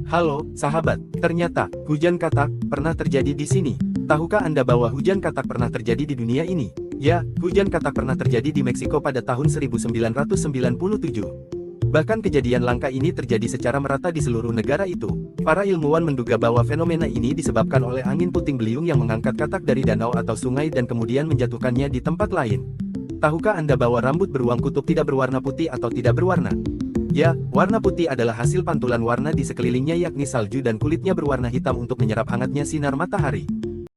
Halo, sahabat. Ternyata, hujan katak pernah terjadi di sini. Tahukah Anda bahwa hujan katak pernah terjadi di dunia ini? Ya, hujan katak pernah terjadi di Meksiko pada tahun 1997. Bahkan kejadian langka ini terjadi secara merata di seluruh negara itu. Para ilmuwan menduga bahwa fenomena ini disebabkan oleh angin puting beliung yang mengangkat katak dari danau atau sungai dan kemudian menjatuhkannya di tempat lain. Tahukah Anda bahwa rambut beruang kutub tidak berwarna putih atau tidak berwarna? Ya, warna putih adalah hasil pantulan warna di sekelilingnya yakni salju dan kulitnya berwarna hitam untuk menyerap hangatnya sinar matahari.